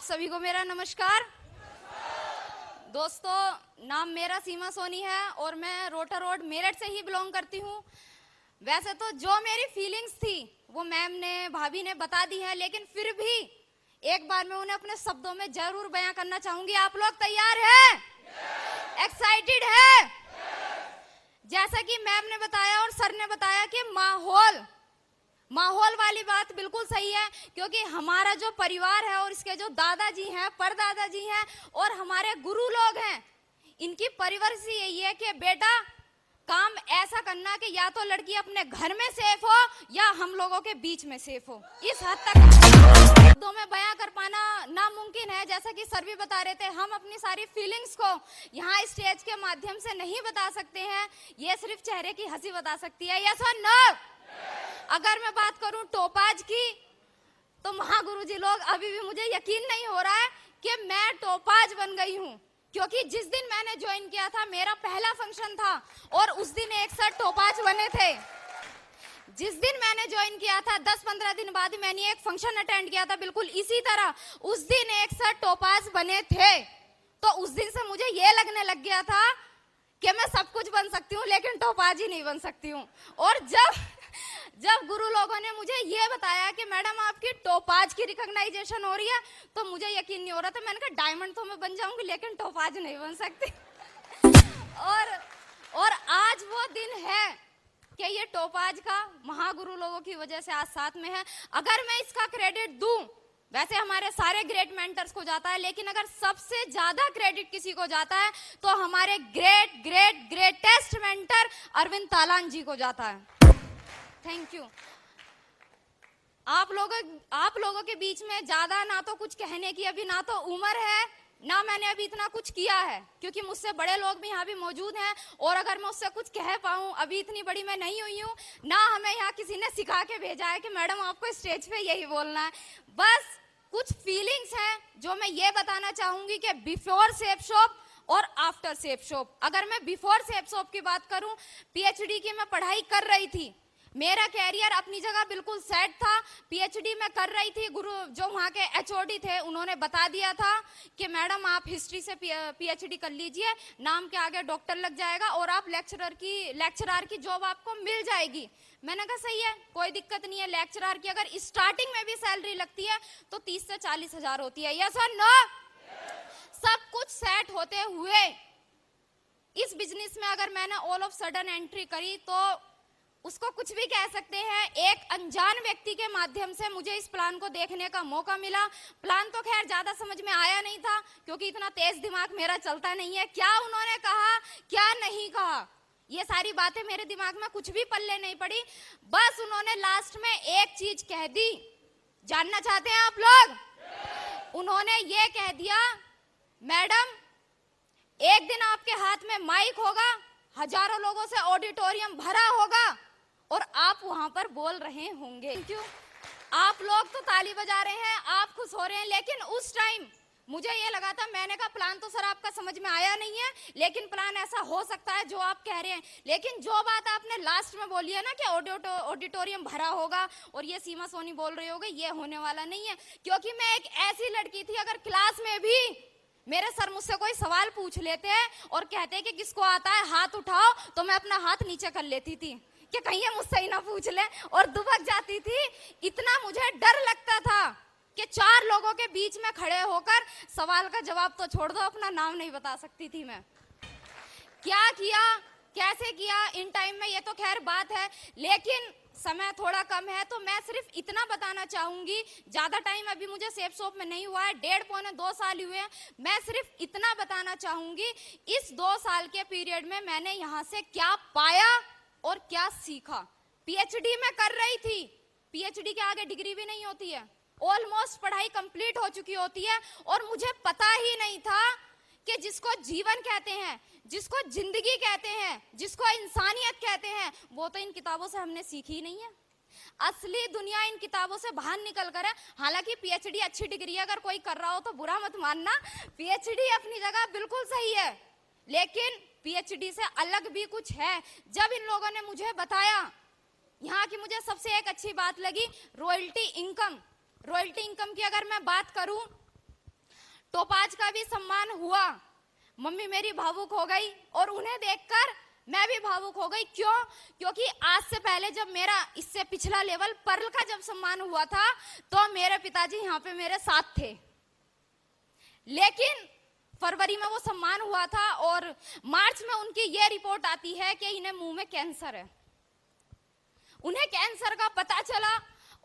सभी को मेरा नमस्कार। दोस्तों, नाम मेरा सीमा सोनी है और मैं रोटर रोड मेरठ से ही बिलोंग करती हूँ। वैसे तो जो मेरी फीलिंग्स थी वो मैम ने, भाभी ने बता दी है, लेकिन फिर भी एक बार मैं उन्हें अपने शब्दों में जरूर बयां करना चाहूंगी। आप लोग तैयार हैं? एक्साइटेड है? जैसा कि मैम ने बताया और सर ने बताया कि माहौल वाली बात बिल्कुल सही है, क्योंकि हमारा जो परिवार है और इसके जो दादाजी हैं, परदादाजी हैं और हमारे गुरु लोग हैं, इनकी परवरिश यही है कि बेटा काम ऐसा करना कि या तो लड़की अपने घर में सेफ हो या हम लोगों के बीच में सेफ हो। इस हद तक शब्दों में बयां कर पाना नामुमकिन है। जैसा कि सर भी बता रहे थे, हम अपनी सारी फीलिंग्स को यहाँ स्टेज के माध्यम से नहीं बता सकते हैं, ये सिर्फ चेहरे की हंसी बता सकती है। यस और नो? अगर मैं बात करूं टोपाज की, तो महागुरुजी लोग, अभी भी मुझे यकीन नहीं हो रहा है कि मैं टोपाज बन गई हूं, क्योंकि जिस दिन मैंने ज्वाइन किया था मेरा पहला फंक्शन था और उस दिन एक सर टोपाज बने थे। जिस दिन मैंने ज्वाइन किया था 10-15 दिन बाद मैंने एक फंक्शन अटेंड किया था बिल्कुल इसी तरह, उस दिन एक सर टोपाज बने थे। तो उस दिन से मुझे ये लगने लग गया था कि मैं सब कुछ बन सकती हूँ लेकिन टोपाज ही नहीं बन सकती हूँ। और जब गुरु लोगों ने मुझे ये बताया कि मैडम आपकी टोपाज की रिकॉग्नाइजेशन हो रही है, तो मुझे यकीन नहीं हो रहा था। मैंने कहा डायमंड तो मैं बन जाऊंगी लेकिन टोपाज नहीं बन सकती। और आज वो दिन है कि ये टोपाज का महागुरु लोगों की वजह से आज साथ में है। अगर मैं इसका क्रेडिट दूं, वैसे हमारे सारे ग्रेट मेंटर्स को जाता है, लेकिन अगर सबसे ज्यादा क्रेडिट किसी को जाता है तो हमारे ग्रेटेस्ट मेंटर अरविंद तालान जी को जाता है। Thank you. आप लोगों के बीच में ज्यादा ना तो कुछ कहने की अभी ना तो उम्र है, ना मैंने अभी इतना कुछ किया है, क्योंकि मुझसे बड़े लोग भी यहाँ भी मौजूद हैं। और अगर मैं उससे कुछ कह पाऊँ, अभी इतनी बड़ी मैं नहीं हुई हूँ, ना हमें यहाँ किसी ने सिखा के भेजा है कि मैडम आपको स्टेज पे यही बोलना है। बस कुछ फीलिंग्स हैं जो मैं ये बताना चाहूंगी कि बिफोर सेफ शॉप और आफ्टर सेफ शॉप। अगर मैं बिफोर सेफ शॉप की बात करूं, पीएचडी की मैं पढ़ाई कर रही थी, मेरा कैरियर अपनी जगह बिल्कुल सेट था। पीएचडी में कर रही थी, गुरु जो वहाँ के एचओडी थे उन्होंने बता दिया था कि मैडम आप हिस्ट्री से पीएचडी कर लीजिए, नाम के आगे डॉक्टर लग जाएगा और आप लेक्चरर की जॉब आपको मिल जाएगी। मैंने कहा सही है, कोई दिक्कत नहीं है। लेक्चरर की अगर स्टार्टिंग में भी सैलरी लगती है तो 30 से 40 हजार होती है। यस और नो? सब कुछ सेट होते हुए इस बिजनेस में अगर मैंने ऑल ऑफ सडन एंट्री करी तो उसको कुछ भी कह सकते हैं। एक अनजान व्यक्ति के माध्यम से मुझे इस प्लान को देखने का मौका मिला। प्लान तो खैर ज्यादा समझ में आया नहीं था, क्योंकि इतना तेज दिमाग मेरा चलता नहीं है। क्या उन्होंने कहा, क्या नहीं कहा, ये सारी बातें मेरे दिमाग में कुछ भी पल्ले नहीं पड़ी। बस उन्होंने लास्ट में एक चीज कह दी, जानना चाहते हैं आप लोग? उन्होंने ये कह दिया, मैडम एक दिन आपके हाथ में माइक होगा, हजारों लोगों से ऑडिटोरियम भरा होगा और आप वहां पर बोल रहे होंगे। क्यों? आप लोग तो ताली बजा रहे हैं, आप खुश हो रहे हैं, लेकिन उस टाइम मुझे ये लगा था, मैंने कहा प्लान तो सर आपका समझ में आया नहीं है, लेकिन प्लान ऐसा हो सकता है जो आप कह रहे हैं। लेकिन जो बात आपने लास्ट में बोली है ना कि ऑडिटोरियम भरा होगा और ये सीमा सोनी बोल रही होगी, ये होने वाला नहीं है। क्योंकि मैं एक ऐसी लड़की थी, अगर क्लास में भी मेरे सर मुझसे कोई सवाल पूछ लेते हैं और कहते हैं कि किसको आता है हाथ उठाओ, तो मैं अपना हाथ नीचे कर लेती थी कि कहीं ये मुझसे ही ना पूछ ले, और दुबक जाती थी। इतना मुझे डर लगता था कि 4 लोगों के बीच में खड़े होकर सवाल का जवाब तो छोड़ दो, अपना नाम नहीं बता सकती थी मैं। क्या किया, कैसे किया इन टाइम में, ये तो खैर बात है, लेकिन समय थोड़ा कम है तो मैं सिर्फ इतना बताना चाहूंगी। ज्यादा टाइम अभी मुझे सेफ शॉप में नहीं हुआ है, 1.5-2 साल हुए हैं। मैं सिर्फ इतना बताना चाहूंगी, इस 2 साल के पीरियड में मैंने यहाँ से क्या पाया और क्या सीखा। पीएचडी में कर रही थी, पीएचडी के आगे डिग्री भी नहीं होती है, ऑलमोस्ट पढ़ाई कंप्लीट हो चुकी होती है, और मुझे पता ही नहीं था कि जिसको जीवन कहते हैं, जिसको जिंदगी कहते हैं, जिसको इंसानियत कहते हैं, वो तो इन किताबों से हमने सीखी नहीं है। असली दुनिया इन किताबों से बाहर निकल कर है। हालांकि पीएचडी अच्छी डिग्री है, अगर कोई कर रहा हो तो बुरा मत मानना, पीएचडी अपनी जगह बिल्कुल सही है, लेकिन पीएचडी से अलग भी कुछ है। जब इन लोगों ने मुझे बताया, यहाँ की मुझे सबसे एक अच्छी बात लगी, रॉयल्टी इनकम की अगर मैं बात करूं टोपाज का भी सम्मान हुआ। मम्मी मेरी भावुक हो गई और उन्हें देखकर मैं भी भावुक हो गई। क्यों? क्योंकि आज से पहले जब मेरा इससे पिछला लेवल पर्ल का जब सम्मान हुआ था तो मेरे पिताजी यहाँ पे मेरे साथ थे, लेकिन फरवरी में वो सम्मान हुआ था और मार्च में उनकी ये रिपोर्ट आती है कि इन्हें मुंह में कैंसर है। उन्हें कैंसर का पता चला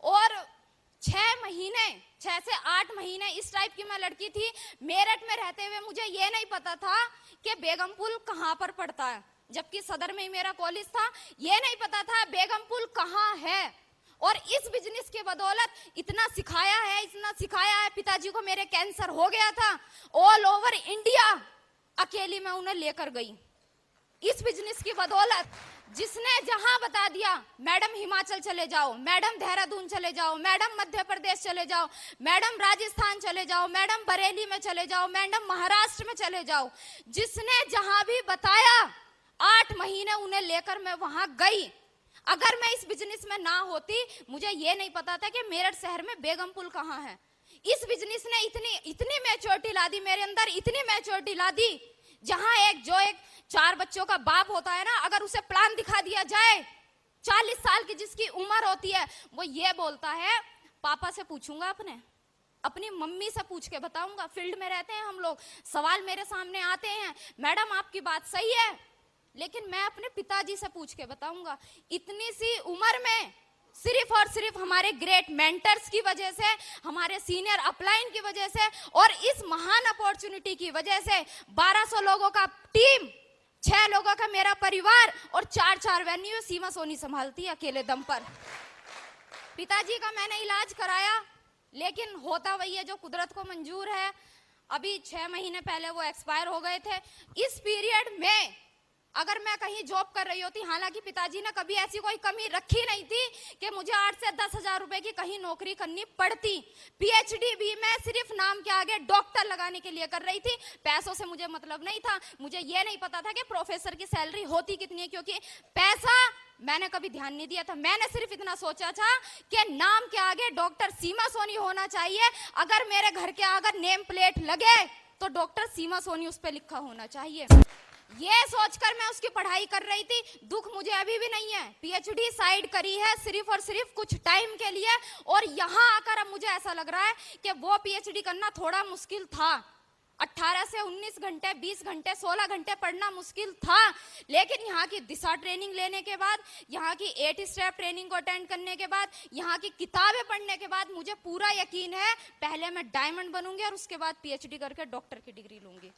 और 6 से 8 महीने इस टाइप की मैं लड़की थी। मेरठ में रहते हुए मुझे ये नहीं पता था कि बेगमपुल कहाँ पर पड़ता है, जबकि सदर में ही मेरा कॉलेज था। ये नहीं पता था बेगमपुल कहाँ है। और इस बिजनेस के बदौलत इतना सिखाया है। पिताजी को मेरे कैंसर हो गया था, ऑल ओवर इंडिया अकेली मैं उन्हें लेकर गई इस बिजनेस की बदौलत। जिसने जहां बता दिया, मैडम हिमाचल चले जाओ, मैडम देहरादून चले जाओ, मैडम मध्य प्रदेश चले जाओ, मैडम राजस्थान चले जाओ, मैडम बरेली में चले जाओ, मैडम महाराष्ट्र में चले जाओ, जिसने जहां भी बताया 8 महीने उन्हें लेकर मैं वहां गई। अगर मैं इस बिजनेस में ना होती, मुझे ये नहीं पता था कि मेरठ शहर में बेगमपुल कहाँ है। इस बिजनेस ने इतनी मैच्योरिटी ला दी मेरे अंदर, इतनी मैच्योरिटी ला दी, जहां एक 4 बच्चों का बाप होता है ना, अगर उसे प्लान दिखा दिया जाए, 40 साल की जिसकी उम्र होती है, वो ये बोलता है पापा से पूछूंगा, अपनी मम्मी से पूछ के बताऊंगा। फील्ड में रहते हैं हम लोग, सवाल मेरे सामने आते हैं, मैडम आपकी बात सही है, लेकिन मैं अपने पिताजी से पूछ के बताऊंगा। इतनी सी उम्र में सिर्फ और सिर्फ हमारे ग्रेट मेंटर्स की वजह से, हमारे सीनियर अपलाइन की वजह से और इस महान अपॉर्चुनिटी की वजह से 1200 लोगों का टीम, 6 लोगों का मेरा परिवार और 4 वेन्यू सीमा सोनी संभालती है अकेले दम पर। पिताजी का मैंने इलाज कराया, लेकिन होता वही है जो कुदरत को मंजूर है। अभी 6 महीने पहले वो एक्सपायर हो गए थे। इस पीरियड में अगर मैं कहीं जॉब कर रही होती, हालांकि पिताजी ने कभी ऐसी कोई कमी रखी नहीं थी कि मुझे 8 से 10 हजार रुपए की कहीं नौकरी करनी पड़ती। पीएचडी भी मैं सिर्फ नाम के आगे डॉक्टर लगाने के लिए कर रही थी, पैसों से मुझे मतलब नहीं था। मुझे ये नहीं पता था कि प्रोफेसर की सैलरी होती कितनी है, क्योंकि पैसा मैंने कभी ध्यान नहीं दिया था। मैंने सिर्फ इतना सोचा था कि नाम के आगे डॉक्टर सीमा सोनी होना चाहिए। अगर मेरे घर के अगर नेम प्लेट लगे तो डॉक्टर सीमा सोनी उस पर लिखा होना चाहिए। ये सोचकर मैं उसकी पढ़ाई कर रही थी। दुख मुझे अभी भी नहीं है, पीएचडी साइड करी है सिर्फ और सिर्फ कुछ टाइम के लिए, और यहाँ आकर अब मुझे ऐसा लग रहा है कि वो पीएचडी करना थोड़ा मुश्किल था। 18 से 19 घंटे, 20 घंटे, 16 घंटे पढ़ना मुश्किल था, लेकिन यहाँ की दिशा ट्रेनिंग लेने के बाद, यहाँ की 8 स्टेप ट्रेनिंग को अटेंड करने के बाद, यहाँ की किताबें पढ़ने के बाद मुझे पूरा यकीन है पहले मैं डायमंड बनूंगी और उसके बाद पीएचडी करके डॉक्टर की डिग्री लूंगी।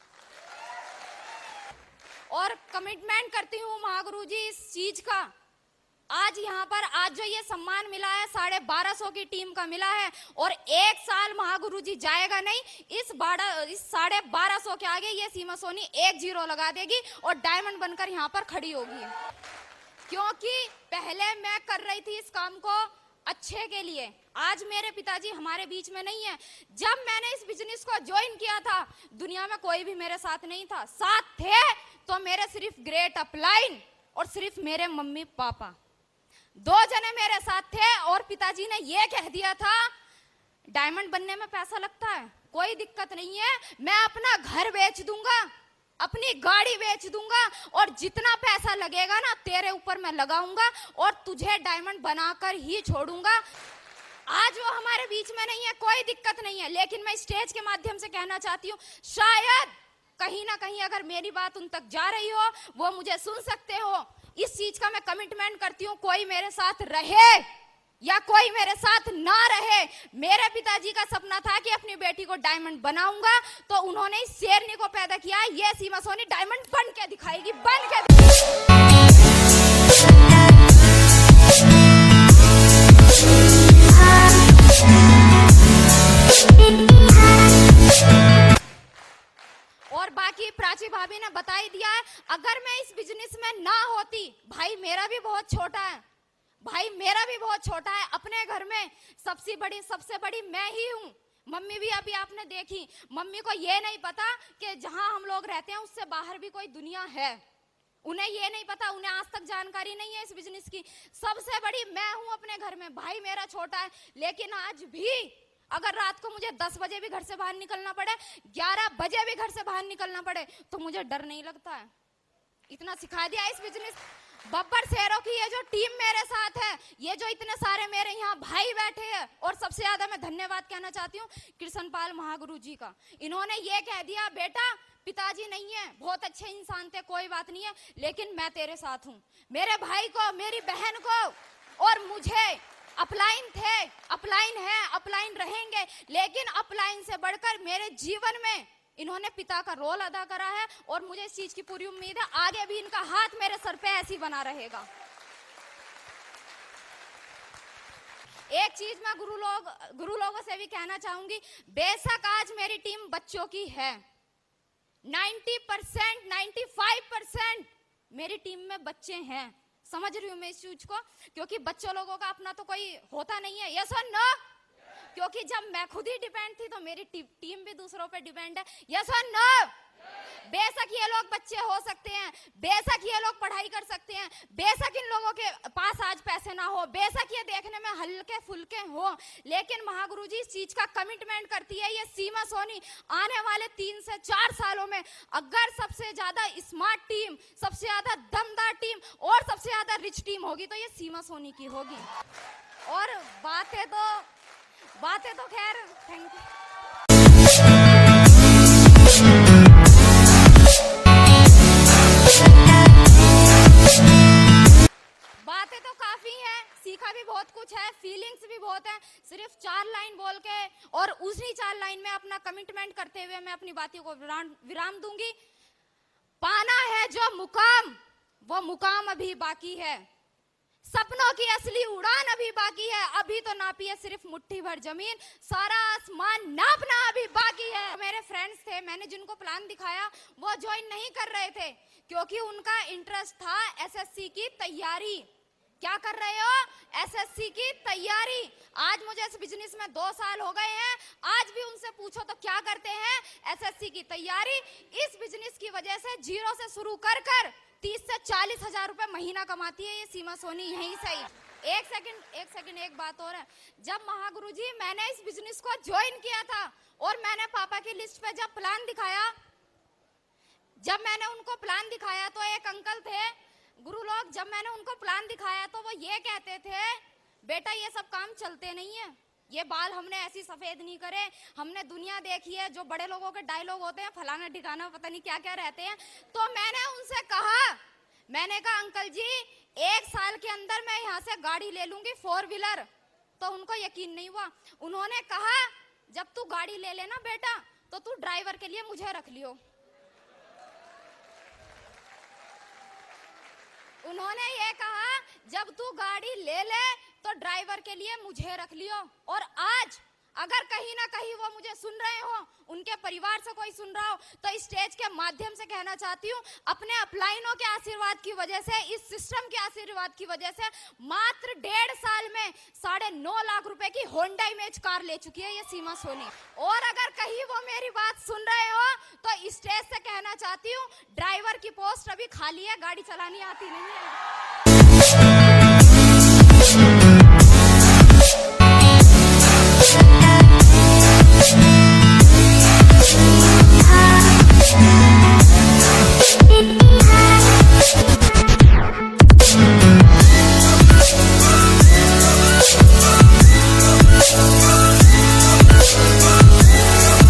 और कमिटमेंट करती हूँ महागुरु जी इस चीज का। आज यहाँ पर आज जो ये सम्मान मिला है 1250 की टीम का मिला है, और 1 साल महागुरु जी जाएगा नहीं, इस 1250 के आगे ये सीमा सोनी 1 0 लगा देगी और डायमंड बनकर यहाँ पर खड़ी होगी। क्योंकि पहले मैं कर रही थी इस काम को अच्छे के लिए। आज मेरे पिताजी हमारे बीच में नहीं है। जब मैंने इस बिजनेस को ज्वाइन किया था, दुनिया में कोई भी मेरे साथ नहीं था। साथ थे तो मेरे सिर्फ ग्रेट अपलाइन और सिर्फ मेरे मम्मी पापा, 2 जने मेरे साथ थे। और पिताजी ने ये कह दिया था डायमंड बनने में पैसा लगता है, कोई दिक्कत नहीं है, मैं अपना घर बेच दूंगा, अपनी गाड़ी बेच दूंगा, और जितना पैसा लगेगा ना तेरे ऊपर मैं लगाऊंगा और तुझे डायमंड बनाकर ही छोड़ूंगा। आज वो हमारे बीच में नहीं है, कोई दिक्कत नहीं है, लेकिन मैं स्टेज के माध्यम से कहना चाहती हूँ, शायद कहीं ना कहीं अगर मेरी बात उन तक जा रही हो, वो मुझे सुन सकते हो। इस चीज का मैं कमिटमेंट करती हूँ, कोई मेरे साथ रहे या कोई मेरे साथ ना रहे। मेरे पिताजी का सपना था कि अपनी बेटी को डायमंड बनाऊंगा, तो उन्होंने इस शेरनी को पैदा किया। ये सीमा सोनी डायमंड बन के दिखाएगी, बन के। और बाकी प्राची भाभी ने बता ही दिया है, अगर मैं इस बिजनेस में ना होती, भाई मेरा भी बहुत छोटा है, अपने घर में सबसे बड़ी मैं ही हूँ। मम्मी भी अभी आपने देखी, मम्मी को ये नहीं पता कि जहां हम लोग रहते हैं उससे बाहर भी कोई दुनिया है। उन्हें ये नहीं पता, उन्हें आज तक जानकारी नहीं है इस बिजनेस की। सबसे बड़ी मैं हूं अपने घर में, भाई मेरा छोटा है, लेकिन आज भी अगर रात को मुझे 10 बजे भी घर से बाहर निकलना पड़े, 11 बजे भी घर से बाहर निकलना पड़े, तो मुझे डर नहीं लगता है। इतना सिखा दिया इस बिजनेस। बब्बर शेरों की ये जो टीम मेरे साथ है, ये जो इतने सारे मेरे यहाँ भाई बैठे हैं, और सबसे ज्यादा मैं धन्यवाद कहना चाहती हूँ कृष्णपाल महागुरु जी का। इन्होंने ये कह दिया, बेटा पिताजी नहीं है, बहुत अच्छे इंसान थे, कोई बात नहीं है, लेकिन मैं तेरे साथ हूँ। मेरे भाई को, मेरी बहन को और मुझे अपलाइन थे, अपलाइन है, अपलाइन रहेंगे, लेकिन अपलाइन से बढ़कर मेरे जीवन में इन्होंने पिता का रोल अदा करा है, और मुझे इस चीज की पूरी उम्मीद है आगे भी इनका हाथ मेरे सर पे ऐसी बना रहेगा। एक चीज मैं गुरु लोगों से भी कहना चाहूंगी, बेशक आज मेरी टीम बच्चों की है, 90%, 95% मेरी टीम में बच्चे हैं। समझ रही हूँ मैं इस चीज को, क्योंकि बच्चों लोगों का अपना तो कोई होता नहीं है, यस और नो? क्योंकि जब मैं खुद ही डिपेंड थी तो मेरी टीम भी दूसरों पे डिपेंड है, यस और नो? बेशक ये लोग बच्चे हो सकते हैं, बेशक ये लोग पढ़ाई कर सकते हैं, बेशक इन लोगों के पास आज पैसे ना हो, बेशक ये देखने में हल्के फुल्के हो, लेकिन महागुरु जी इस चीज का कमिटमेंट करती है ये सीमा सोनी आने वाले 3 से 4 सालों में अगर सबसे ज्यादा स्मार्ट टीम, सबसे ज्यादा दमदार टीम और सबसे ज्यादा रिच टीम होगी तो ये सीमा सोनी की होगी। और बातें तो खैर, थैंक यू। बातें तो काफी हैं, सीखा भी बहुत कुछ है, फीलिंग्स भी बहुत है। सिर्फ 4 लाइन बोल के और उसी 4 लाइन में अपना कमिटमेंट करते हुए मैं अपनी बातों को विराम दूंगी। पाना है जो मुकाम, वो मुकाम अभी बाकी है, सपनों की असली उड़ान अभी बाकी है, अभी तो नापी है सिर्फ मुट्ठी भर जमीन, सारा आसमान नापना अभी बाकी है। मेरे फ्रेंड्स थे, मैंने जिनको प्लान दिखाया वो ज्वाइन नहीं कर रहे थे, क्योंकि उनका इंटरेस्ट था एसएससी की तैयारी। क्या कर रहे हो? एसएससी की तैयारी। आज मुझे इस बिजनेस में 2 साल हो गए हैं, आज भी उनसे पूछो तो क्या करते हैं? एसएससी की तैयारी। इस बिजनेस की वजह से जीरो से शुरू कर 30 से 40 हजार रुपए महीना कमाती है ये सीमा सोनी यहीं से ही। एक सेकंड एक बात और है, जब महागुरु जी मैंने इस बिजनेस को ज्वाइन किया था और मैंने पापा की लिस्ट पे जब प्लान दिखाया, जब मैंने उनको प्लान दिखाया तो एक अंकल थे गुरु लोग, जब मैंने उनको प्लान दिखाया तो वो ये कहते थे, बेटा ये सब काम चलते नहीं है, ये बाल हमने ऐसी सफेद नहीं करे, हमने दुनिया देखी है, जो बड़े लोगों के डायलॉग होते हैं फलाना ठिकाना पता नहीं क्या क्या रहते हैं। तो मैंने उनसे कहा, मैंने कहा अंकल जी 1 साल के अंदर मैं यहाँ से गाड़ी ले लूंगी 4 व्हीलर। तो उनको यकीन नहीं हुआ, उन्होंने कहा जब तू गाड़ी ले लेना बेटा तो तू ड्राइवर के लिए मुझे रख लियो। उन्होंने ये कहा जब तू गाड़ी ले ले तो ड्राइवर के लिए मुझे रख लियो। और आज अगर कहीं ना कहीं वो मुझे सुन रहे हो, उनके परिवार से कोई सुन रहा हो, तो इस स्टेज के माध्यम से कहना चाहती हूँ, अपने अपलाइनों के आशीर्वाद की वजह से, इस सिस्टम के आशीर्वाद की वजह से मात्र 1.5 साल में 9.5 लाख रुपए की होंडा इमेज कार ले चुकी है ये सीमा सोनी। और अगर कहीं वो मेरी बात सुन रहे हो तो इस स्टेज से कहना चाहती हूँ, ड्राइवर की पोस्ट अभी खाली है, गाड़ी चलानी आती नहीं है।